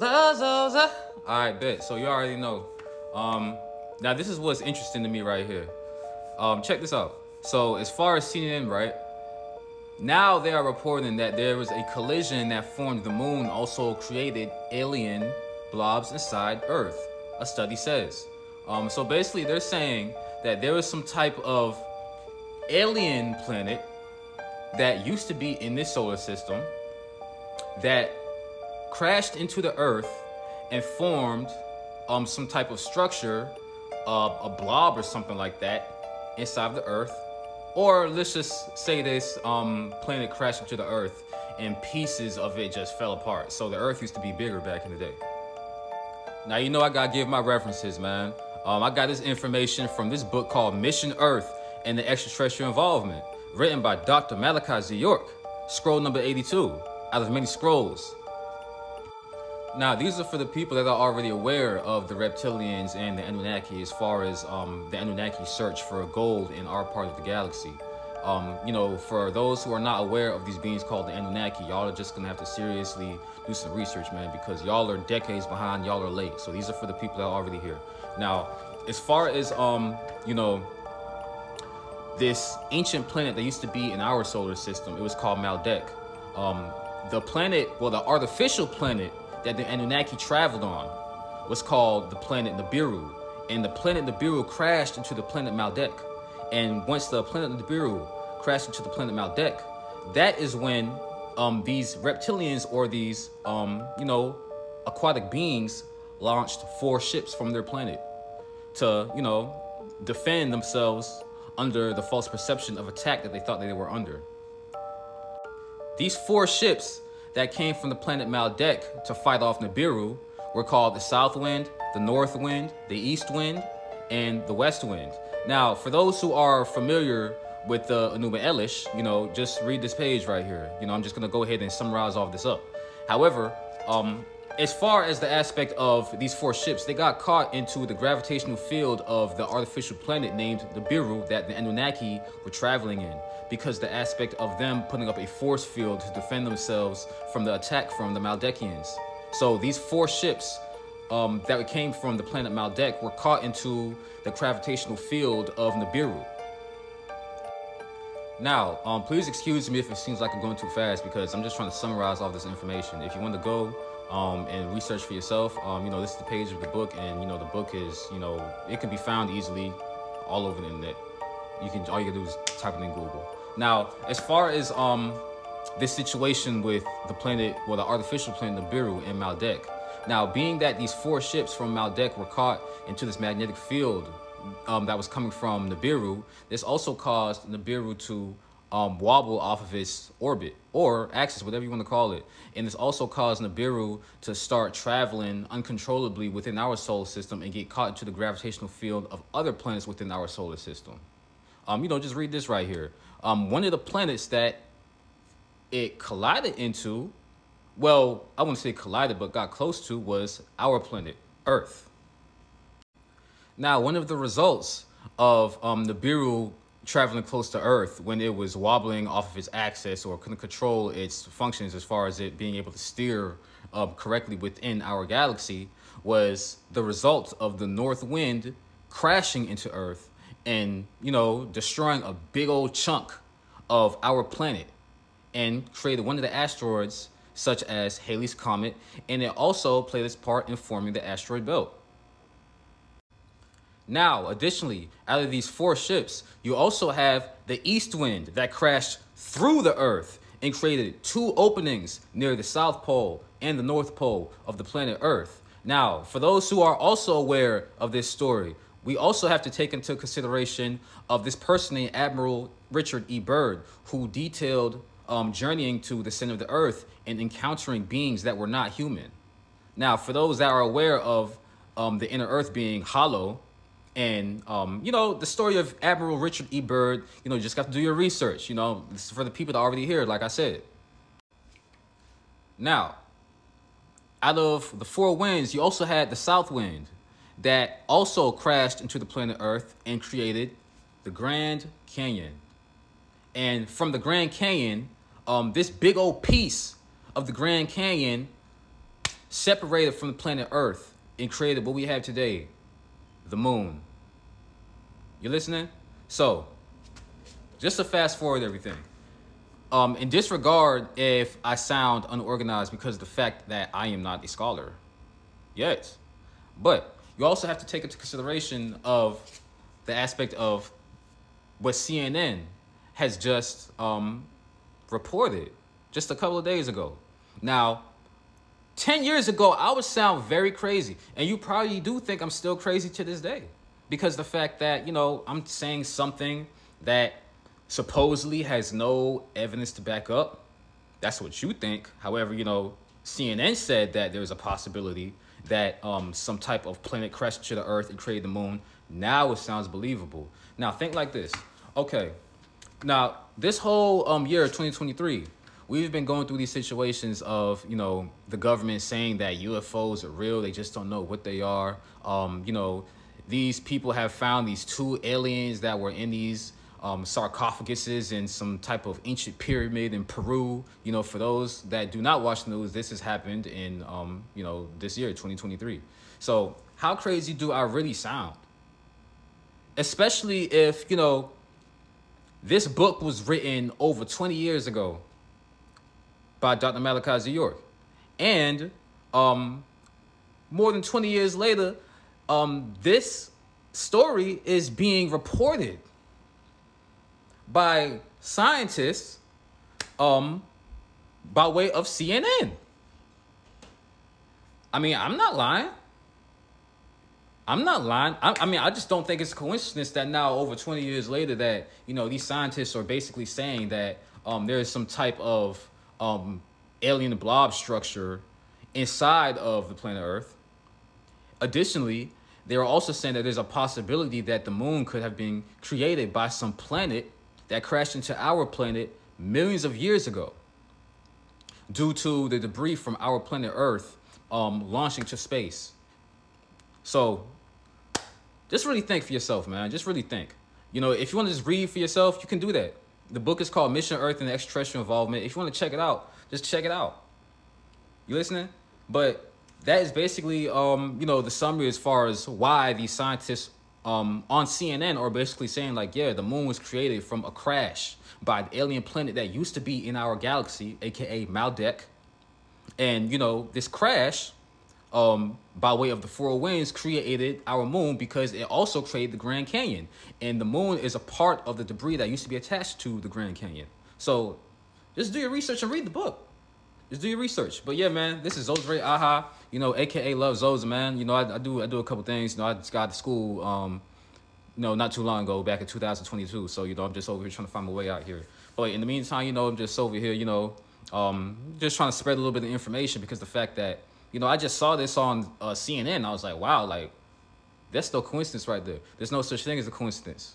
Luv Zoza. All right, bet. So you already know. Now this is what's interesting to me right here. Check this out. So as far as CNN, right? Now they are reporting that there was a collision that formed the moon also created alien blobs inside Earth, a study says. So basically they're saying that there was some type of alien planet that used to be in this solar system that crashed into the Earth and formed some type of structure, a blob or something like that inside the Earth. Or let's just say this planet crashed into the Earth and pieces of it just fell apart. So the Earth used to be bigger back in the day. Now, you know I gotta give my references, man. I got this information from this book called Mission Earth and the Extraterrestrial Involvement, written by Dr. Malachi Z. York, scroll number 82, out of many scrolls. Now, these are for the people that are already aware of the reptilians and the Anunnaki as far as the Anunnaki search for gold in our part of the galaxy. You know, for those who are not aware of these beings called the Anunnaki, y'all are just going to have to seriously do some research, man, because y'all are decades behind, y'all are late. So these are for the people that are already here. Now, as far as, you know, this ancient planet that used to be in our solar system, it was called Maldek. The planet, well, the artificial planet that the Anunnaki traveled on was called the planet Nibiru. And the planet Nibiru crashed into the planet Maldek. And once the planet Nibiru crashed into the planet Maldek, that is when these reptilians or these, you know, aquatic beings launched 4 ships from their planet to, you know, defend themselves under the false perception of attack that they thought they were under. These 4 ships that came from the planet Maldek to fight off Nibiru were called the South Wind, the North Wind, the East Wind, and the West Wind. Now, for those who are familiar with the Enuma Elish, you know, just read this page right here. You know, I'm just going to go ahead and summarize all this up. However, as far as the aspect of these 4 ships, they got caught into the gravitational field of the artificial planet named Nibiru that the Anunnaki were traveling in, because the aspect of them putting up a force field to defend themselves from the attack from the Maldekians. So these 4 ships that came from the planet Maldek were caught into the gravitational field of Nibiru. Now, please excuse me if it seems like I'm going too fast, because I'm just trying to summarize all this information. If you want to go and research for yourself, you know, this is the page of the book, and, you know, the book is, you know, it can be found easily all over the internet. All you can do is type it in Google. Now, as far as this situation with the planet, well, the artificial planet Nibiru and Maldek. Now, being that these 4 ships from Maldek were caught into this magnetic field that was coming from Nibiru, this also caused Nibiru to wobble off of its orbit or axis, whatever you want to call it. And this also caused Nibiru to start traveling uncontrollably within our solar system and get caught into the gravitational field of other planets within our solar system. You know, just read this right here. One of the planets that it collided into, well, I wouldn't say collided, but got close to, was our planet, Earth. Now, one of the results of Nibiru traveling close to Earth when it was wobbling off of its axis or couldn't control its functions as far as it being able to steer correctly within our galaxy was the result of the north wind crashing into Earth and, you know, destroying a big old chunk of our planet and created one of the asteroids such as Halley's Comet, and it also played its part in forming the asteroid belt. Now, additionally, out of these 4 ships, you also have the east wind that crashed through the Earth and created 2 openings near the South Pole and the North Pole of the planet Earth. Now, for those who are also aware of this story, we also have to take into consideration of this person named Admiral Richard E. Byrd, who detailed journeying to the center of the Earth and encountering beings that were not human. Now, for those that are aware of the inner Earth being hollow, and, you know, the story of Admiral Richard E. Byrd, you know, you just got to do your research. You know, this is for the people that are already here, like I said. Now, out of the 4 winds, you also had the south wind that also crashed into the planet Earth and created the Grand Canyon. And from the Grand Canyon, this big old piece of the Grand Canyon separated from the planet Earth and created what we have today, the moon. You listening? So, just to fast forward everything. In disregard if I sound unorganized because of the fact that I am not a scholar. Yes. But you also have to take into consideration of the aspect of what CNN has just reported just a couple of days ago. Now, 10 years ago, I would sound very crazy. And you probably do think I'm still crazy to this day. Because the fact that, you know, I'm saying something that supposedly has no evidence to back up. That's what you think. However, you know, CNN said that there's a possibility that some type of planet crashed into the Earth and created the moon. Now it sounds believable. Now, think like this. Okay. Now, this whole year, 2023, we've been going through these situations of, you know, the government saying that UFOs are real. They just don't know what they are. You know, these people have found these 2 aliens that were in these sarcophaguses in some type of ancient pyramid in Peru. You know, for those that do not watch the news, this has happened in, you know, this year, 2023. So how crazy do I really sound? Especially if, you know, this book was written over 20 years ago by Dr. Malachi Z. York. And more than 20 years later, this story is being reported by scientists by way of CNN. I mean, I'm not lying. I'm not lying. I mean, I just don't think it's a coincidence that now, over 20 years later, that, you know, these scientists are basically saying that there is some type of alien blob structure inside of the planet Earth. Additionally, they are also saying that there's a possibility that the moon could have been created by some planet that crashed into our planet millions of years ago due to the debris from our planet Earth launching to space. So just really think for yourself, man. Just really think. You know, if you want to just read for yourself, you can do that. The book is called Mission Earth and Extraterrestrial Involvement. If you want to check it out, just check it out. You listening? But that is basically, you know, the summary as far as why these scientists on CNN are basically saying, like, yeah, the moon was created from a crash by the alien planet that used to be in our galaxy, aka Maldek. And, you know, this crash, by way of the four winds, created our moon because it also created the Grand Canyon. And the moon is a part of the debris that used to be attached to the Grand Canyon. So just do your research and read the book. Just do your research. But yeah, man, this is Zoza Aha, you know, aka Luv Zoza, man. You know, I do a couple things. You know, I just got to school, you know, not too long ago, back in 2022. So, you know, I'm just over here trying to find my way out here. But in the meantime, you know, I'm just over here, you know, just trying to spread a little bit of information, because the fact that, you know, I just saw this on CNN. I was like, wow, like, that's no coincidence right there. There's no such thing as a coincidence.